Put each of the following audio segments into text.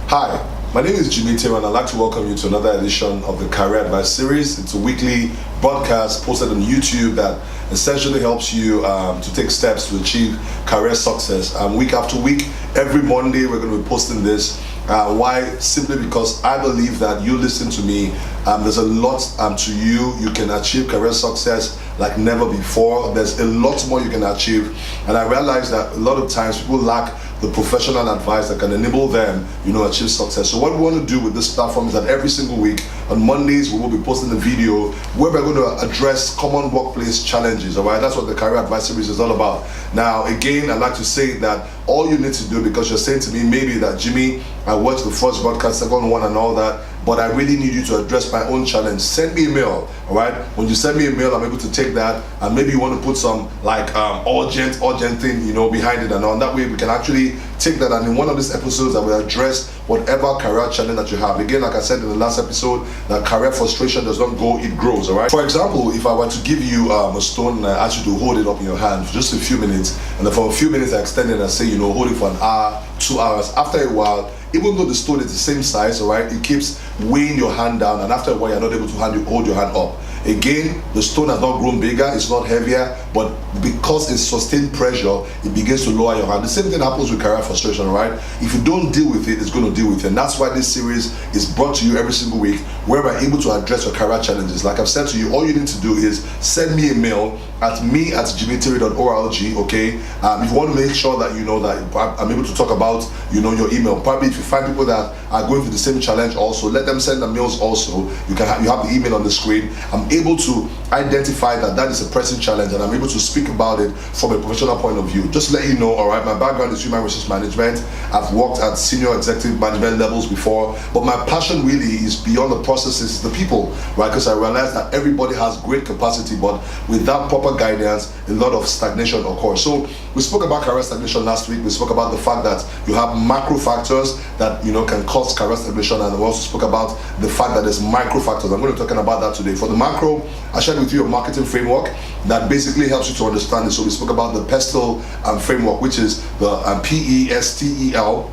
Hi, my name is Jimi Tewe and I'd like to welcome you to another edition of the Career Advice Series. It's a weekly broadcast posted on YouTube that essentially helps you to take steps to achieve career success. Week after week, every Monday we're going to be posting this. Why? Simply because I believe that you listen to me, there's a lot to you. You can achieve career success like never before. There's a lot more you can achieve, and I realize that a lot of times people lack the professional advice that can enable them, achieve success. So what we want to do with this platform is that every single week on Mondays we will be posting a video where we're going to address common workplace challenges. All right, that's what the Career Advice Series is all about. Now, again, I'd like to say that all you need to do, because you're saying to me maybe that Jimmy, I watched the first broadcast, second one, and all that, but I really need you to address my own challenge. Send me a mail, all right? When you send me a mail, I'm able to take that, and maybe you want to put some like urgent thing, behind it, and on that way we can actually take that, and in one of these episodes I will address whatever career challenge that you have. Again, like I said in the last episode, that career frustration does not go, it grows, all right? For example, if I were to give you a stone and I ask you to hold it up in your hand for just a few minutes, and then for a few minutes I extend it and I say, hold it for an hour, 2 hours, after a while, even though the stone is the same size, all right, it keeps weighing your hand down, and after a while you're not able to hold your hand up. Again, the stone has not grown bigger, it's not heavier, but because it's sustained pressure, it begins to lower your hand. The same thing happens with career frustration, right? If you don't deal with it, it's going to deal with it. And that's why this series is brought to you every single week, where we're able to address your career challenges. Like I've said to you, all you need to do is send me a mail at me@jimitewe.org, okay? If you want to make sure that you know that I'm able to talk about, your email. Probably if you find people that are going through the same challenge also, let them send the mails also. You have the email on the screen. I'm able to identify that is a pressing challenge, and I'm able to speak about it from a professional point of view. Just to let you know, all right, my background is human resource management. I've worked at senior executive management levels before, but my passion really is beyond the processes, the people, right? Because I realized that everybody has great capacity, but without proper guidance, a lot of stagnation occurs. So we spoke about career stagnation last week. We spoke about the fact that you have macro factors that can cause career stagnation, and we also spoke about the fact that there's micro factors. I'm going to be talking about that today. For the macro, I shared with you a marketing framework that basically helps you to understand it. So we spoke about the PESTEL framework, which is the PESTEL.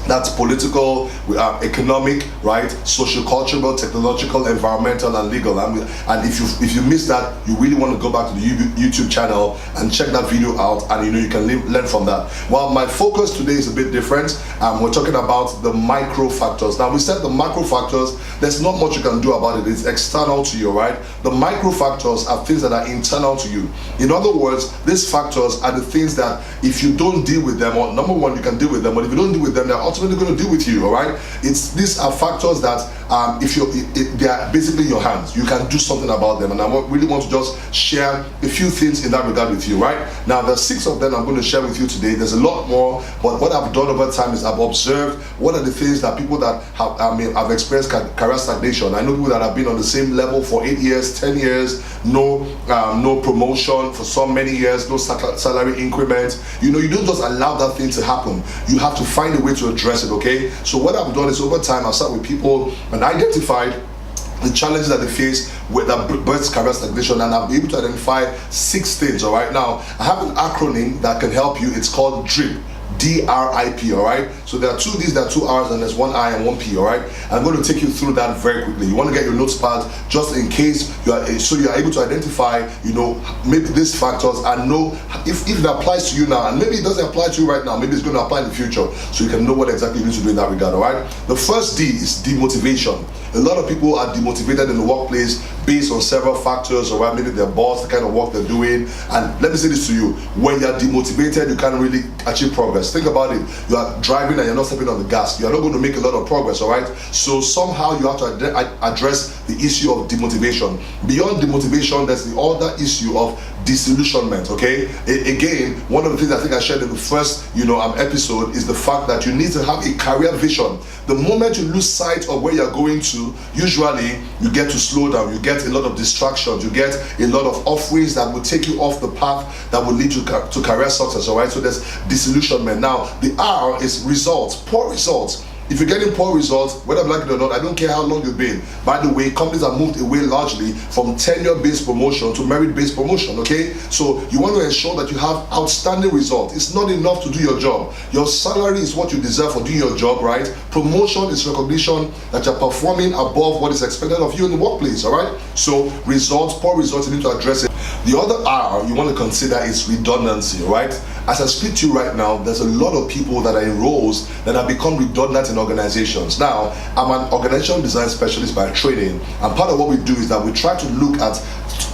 That's political, economic, right, social, cultural, technological, environmental, and legal. And if you miss that, you really want to go back to the YouTube channel and check that video out, and you can learn from that. Well, my focus today is a bit different. We're talking about the micro factors. Now, we said the macro factors, there's not much you can do about it. It's external to you, right? The micro factors are things that are internal to you. In other words, these factors are the things that if you don't deal with them, or number one, you can deal with them, but if you don't deal with them, they're ultimately going to deal with you, all right? These are factors that they are basically in your hands. You can do something about them, and I really want to just share a few things in that regard with you, right? Now, there's 6 of them I'm going to share with you today. There's a lot more, but what I've done over time is I've observed what are the things that people that have experienced career stagnation. I know people that have been on the same level for 8 years, 10 years, no promotion for so many years, no salary increment. You don't just allow that thing to happen. You have to find a way to address it, okay? So what I've done is over time I've sat with people and identified the challenges that they face with that birth career stagnation, and I'll be able to identify 6 things. All right, now I have an acronym that can help you. It's called DRIP. DRIP, all right? So there are 2 D's, there are 2 R's, and there's 1 I and 1 P, all right? I'm going to take you through that very quickly. You want to get your notes pad just in case you are able to identify, maybe these factors, and know if it applies to you now, and maybe it doesn't apply to you right now, maybe it's going to apply in the future, so you can know what exactly you need to do in that regard, all right? The first D is demotivation. A lot of people are demotivated in the workplace based on several factors, all right? Maybe their boss, the kind of work they're doing, and let me say this to you, when you're demotivated, you can't really achieve progress. Think about it. You are driving and you're not stepping on the gas. You're not going to make a lot of progress, all right? So somehow you have to address the issue of demotivation. Beyond demotivation, there's the other issue of disillusionment, okay? Again, one of the things I think I shared in the first episode is the fact that you need to have a career vision. The moment you lose sight of where you're going to, usually you get to slow down, you get a lot of distractions, you get a lot of offerings that will take you off the path that will lead to career success, all right? So there's disillusionment. Now, the R is results, poor results. If you're getting poor results, whether I'm like it or not, I don't care how long you've been. By the way, companies have moved away largely from tenure-based promotion to merit-based promotion, okay? So you want to ensure that you have outstanding results. It's not enough to do your job. Your salary is what you deserve for doing your job, right? Promotion is recognition that you're performing above what is expected of you in the workplace, all right? So results, poor results, you need to address it. The other R you want to consider is redundancy, right? As I speak to you right now, there's a lot of people that are in roles that have become redundant in organizations. Now, I'm an organizational design specialist by training, and part of what we do is that we try to look at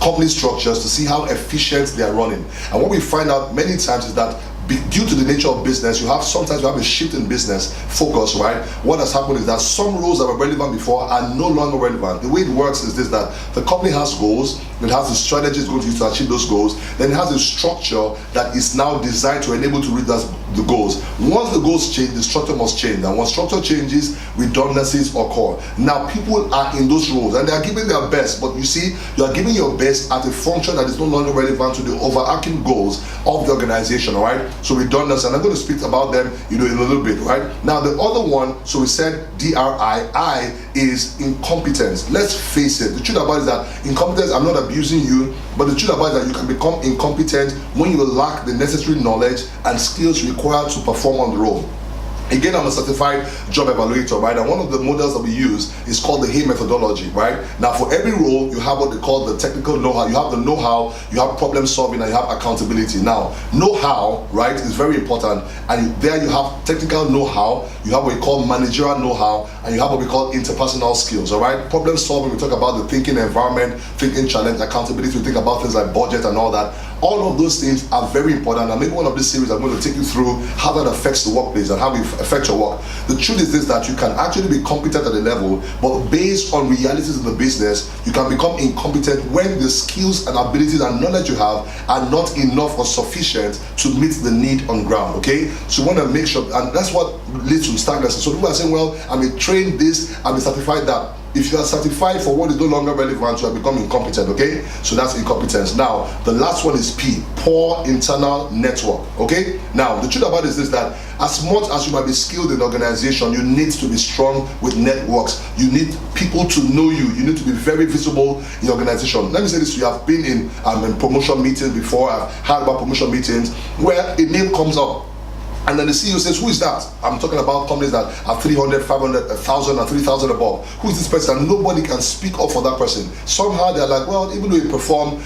company structures to see how efficient they are running. And what we find out many times is that due to the nature of business, sometimes you have a shift in business focus, right? What has happened is that some roles that were relevant before are no longer relevant. The way it works is this, that the company has goals, it has the strategies going to use to achieve those goals, then it has a structure that is now designed to enable to reach the goals. Once the goals change, the structure must change, and once structure changes, redundancies occur. Now people are in those roles and they are giving their best, but you see, you are giving your best at a function that is no longer relevant to the overarching goals of the organization, all right? So redundancy, and I'm going to speak about them, in a little bit, right? Now the other one, so we said DRI is incompetence. Let's face it, the truth about it is that incompetence, I'm not abusing you, but the truth about it is that you can become incompetent when you lack the necessary knowledge and skills required to perform on the role. Again, I'm a certified job evaluator, right? And one of the models that we use is called the HAY methodology, right? Now, for every role, you have what they call the technical know-how. You have the know-how, you have problem solving, and you have accountability. Now, know-how, right, is very important. And there you have technical know-how, you have what we call managerial know-how, and you have what we call interpersonal skills, all right? Problem solving, we talk about the thinking environment, thinking challenge, accountability, we think about things like budget and all that. All of those things are very important, and maybe one of these series I'm going to take you through how that affects the workplace and how it affects your work. The truth is this, that you can actually be competent at a level, but based on realities in the business, you can become incompetent when the skills and abilities and knowledge you have are not enough or sufficient to meet the need on ground, okay? So you want to make sure, and that's what leads to stagnancy. So people are saying, well, I'm a trained this, I'm a certified that. If you are certified for what is no longer relevant, you have become incompetent, okay? So that's incompetence. Now, the last one is P, poor internal network, okay? Now, the truth about it is this, that as much as you might be skilled in organization, you need to be strong with networks. You need people to know you. You need to be very visible in your organization. Let me say this, you have been in promotion meetings before. I've heard about promotion meetings where a name comes up, and then the CEO says, who is that? I'm talking about companies that have 300, 500, 1,000, and 3,000 above. Who is this person? And nobody can speak up for that person. Somehow they're like, well, even though you perform,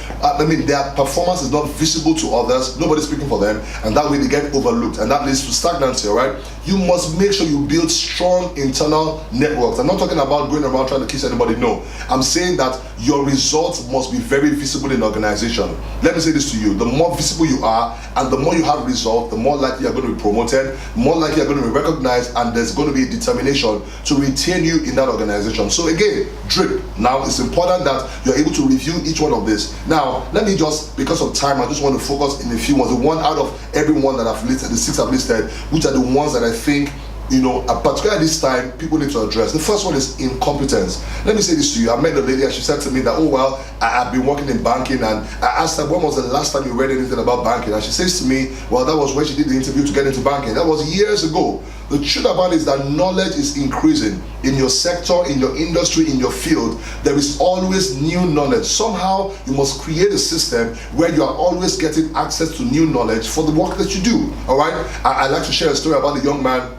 their performance is not visible to others, nobody's speaking for them, and that way they get overlooked, and that leads to stagnancy, all right? You must make sure you build strong internal networks. I'm not talking about going around trying to kiss anybody, no. I'm saying that your results must be very visible in the organization. Let me say this to you, the more visible you are, and the more you have results, the more likely you're going to be promoted, more likely you're going to be recognized, and there's going to be a determination to retain you in that organization. So again, drip. Now it's important that you're able to review each one of this. Now let me just, because of time, I just want to focus in a few ones. The one out of every one that I've listed, the 6 I've listed, which are the ones that I think, particularly at this time, people need to address. The first one is incompetence. Let me say this to you. I met a lady and she said to me that, oh well, I've been working in banking, and I asked her, when was the last time you read anything about banking? And she says to me, well, that was when she did the interview to get into banking. That was years ago. The truth about it is that knowledge is increasing in your sector, in your industry, in your field. There is always new knowledge. Somehow you must create a system where you are always getting access to new knowledge for the work that you do. All right. I like to share a story about a young man.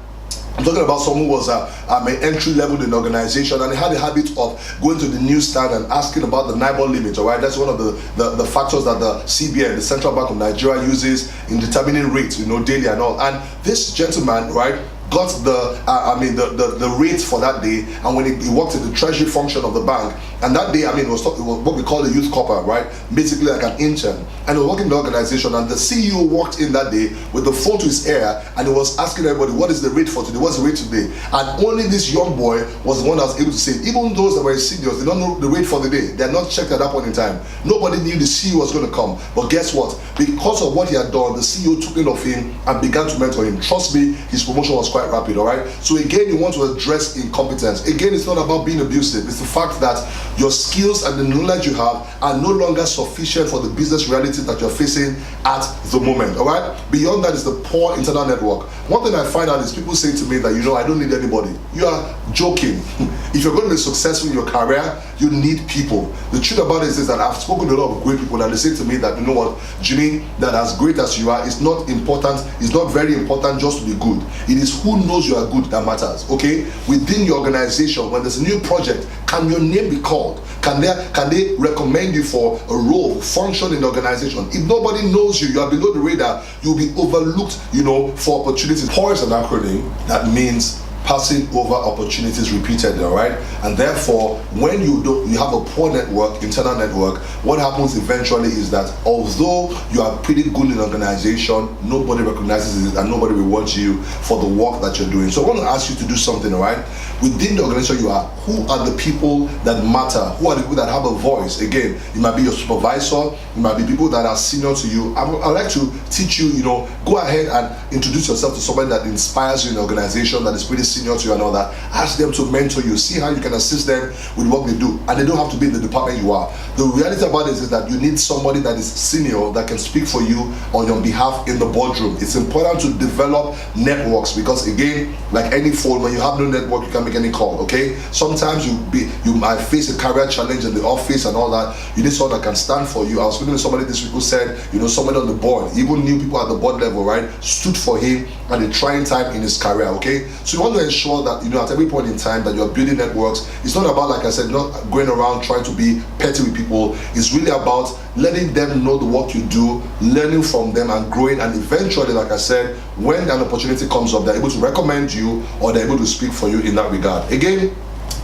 I'm talking about someone who was an entry level in the organization, and he had a habit of going to the newsstand and asking about the NIBOR limit, all right? That's one of the factors that the CBN, the Central Bank of Nigeria, uses in determining rates, daily and all. And this gentleman, right, got the rates for that day, and when he worked in the treasury function of the bank, and that day, it was what we call a youth corper, right? Basically like an intern, and he was working in the organization, and the CEO walked in that day with the phone to his ear, and he was asking everybody, what is the rate for today? What's the rate today? And only this young boy was the one that was able to say, even those that were seniors, they don't know the rate for the day. They're not checked at that point in time. Nobody knew the CEO was going to come. But guess what? Because of what he had done, the CEO took note of him and began to mentor him. Trust me, his promotion was quite rapid, all right? So again, you want to address incompetence. Again, it's not about being abusive. It's the fact that your skills and the knowledge you have are no longer sufficient for the business reality that you're facing at the moment. All right. Beyond that is the poor internal network. One thing I find out is people say to me that, I don't need anybody. You are joking. If you're going to be successful in your career, you need people. The truth about it is that I've spoken to a lot of great people, and they say to me that, Jimmy, that as great as you are, it's not important, it's not very important just to be good. It is who knows you are good that matters, okay? Within your organization, when there's a new project, can your name be called? Can they recommend you for a role, function in the organization? If nobody knows you, you are below the radar, you'll be overlooked, for opportunities. POUR is an acronym that means passing over opportunities repeatedly, all right? And therefore, when you have a poor network, internal network, what happens eventually is that although you are pretty good in an organization, nobody recognizes it and nobody rewards you for the work that you're doing. So I want to ask you to do something, all right? Within the organization you are, who are the people that matter? Who are the people that have a voice? Again, it might be your supervisor, it might be people that are senior to you. I'd like to teach you, go ahead and introduce yourself to somebody that inspires you in the organization, that is pretty senior to you and all that. Ask them to mentor you, see how you can assist them with what they do. And they don't have to be in the department you are. The reality about it is that you need somebody that is senior that can speak for you on your behalf in the boardroom. It's important to develop networks because, again, like any phone, when you have no network, you can't make any call, okay? Sometimes you might face a career challenge in the office and all that. You need someone that can stand for you. I was speaking to somebody this week who said, somebody on the board, even new people at the board level, right, stood for him at a trying time in his career, okay? So you want to ensure that, at every point in time that you're building networks. It's not about, like I said, not going around trying to be petty with people. It's really about letting them know the work you do, learning from them and growing, and eventually, like I said, when an opportunity comes up, they're able to recommend you or they're able to speak for you in that regard. Again,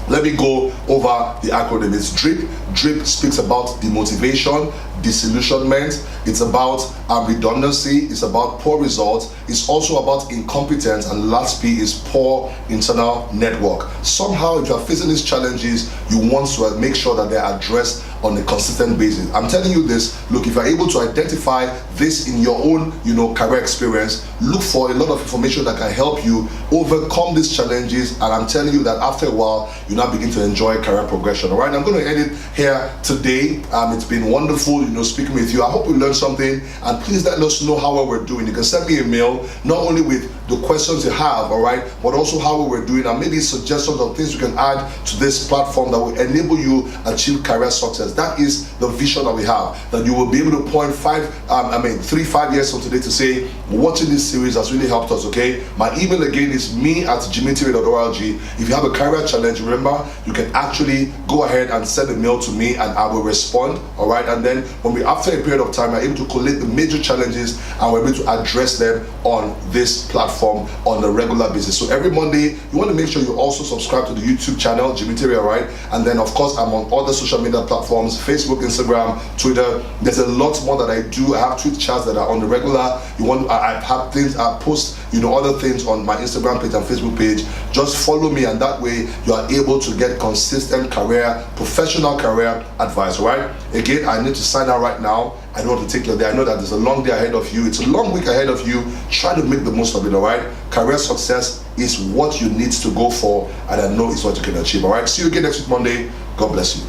let me go over the acronym. It's DRIP. DRIP speaks about demotivation, disillusionment. It's about redundancy. It's about poor results. It's also about incompetence. And last P is poor internal network. Somehow, if you're facing these challenges, you want to make sure that they're addressed on a consistent basis. I'm telling you this, look, if you're able to identify this in your own, career experience, look for a lot of information that can help you overcome these challenges. And I'm telling you that after a while, you now begin to enjoy career progression. All right, I'm going to end it here today. It's been wonderful, speaking with you. I hope you learned something, and please let us know how well we're doing. You can send me a mail, not only with the questions you have, all right, but also how well we're doing, and maybe suggestions of things you can add to this platform that will enable you achieve career success. That is the vision that we have, that you will be able to point 3-5 years from today to say, watching this series has really helped us, okay? My email again is me@jimitewe.org. If you have a career challenge, remember, you can actually go ahead and send a mail to me and I will respond, all right? And then after a period of time, we're able to collate the major challenges and we're able to address them on this platform on a regular basis. So every Monday, you want to make sure you also subscribe to the YouTube channel, Jimi Tewe, all right? And then, of course, I'm on other social media platforms, Facebook, Instagram, Twitter. There's a lot more that I do. I have tweet chats that are on the regular. I have things, I post, other things on my Instagram page and Facebook page. Just follow me, and that way you are able to get consistent professional career advice, all right? Again, I need to sign out right now. I don't want to take your day. I know that there's a long day ahead of you. It's a long week ahead of you. Try to make the most of it, all right? Career success is what you need to go for, and I know it's what you can achieve, all right? See you again next week, Monday. God bless you.